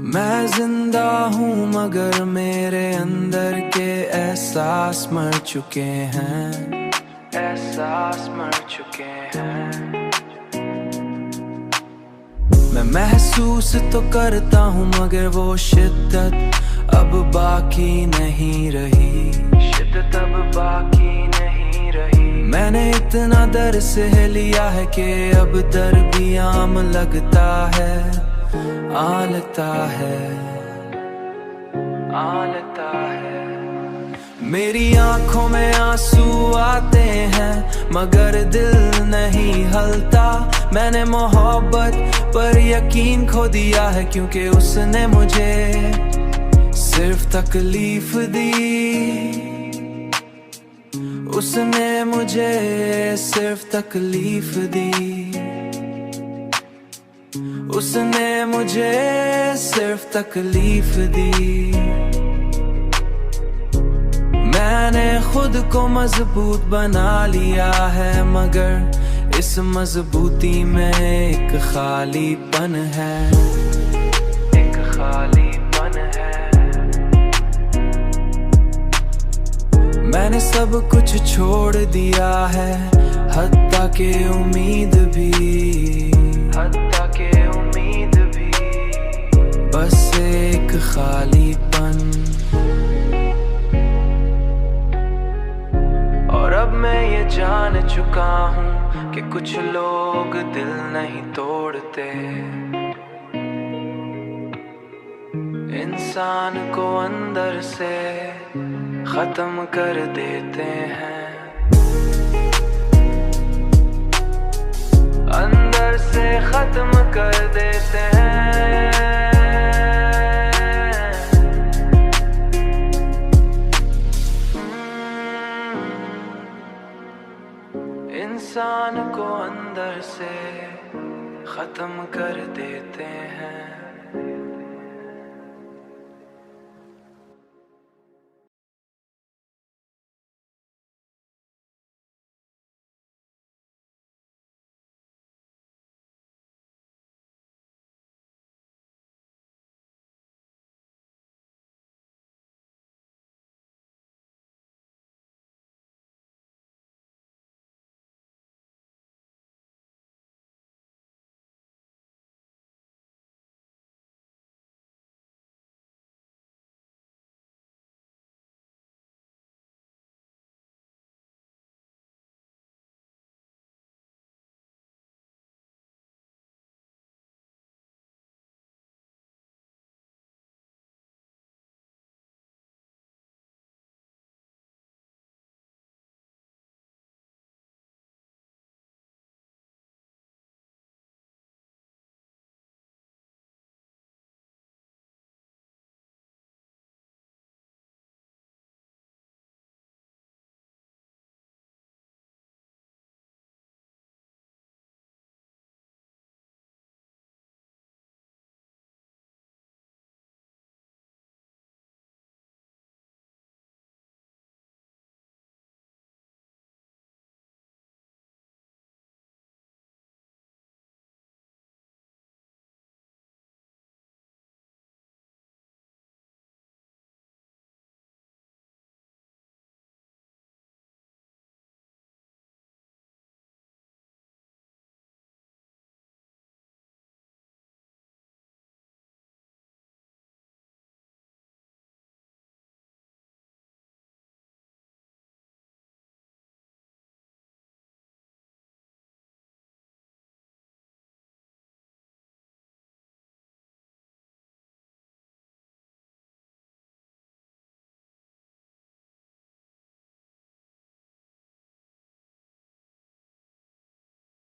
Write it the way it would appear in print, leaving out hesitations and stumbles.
मैं जिंदा हूँ मगर मेरे अंदर के एहसास मर चुके हैं, एहसास मर चुके हैं। मैं महसूस तो करता हूँ मगर वो शिद्दत अब बाकी नहीं रही, शिद्दत अब बाकी नहीं रही। मैंने इतना दर्द सह लिया है कि अब दर्द भी आम लगता है, आ लगता है, आ लगता है। मेरी आंखों में आंसू आते हैं मगर दिल नहीं हलता। मैंने मोहब्बत पर यकीन खो दिया है क्योंकि उसने मुझे सिर्फ तकलीफ दी, उसने मुझे सिर्फ तकलीफ दी, उसने मुझे सिर्फ तकलीफ दी। मैंने खुद को मजबूत बना लिया है मगर इस मजबूती में एक खालीपन है, एक खालीपन है। मैंने सब कुछ छोड़ दिया है हत्ता के उम्मीद भी, हत्ता के उम्मीद भी। बस एक खालीपन। और अब मैं ये जान चुका हूँ कि कुछ लोग दिल नहीं तोड़ते, इंसान को अंदर से खत्म कर देते हैं, अंदर से खत्म कर देते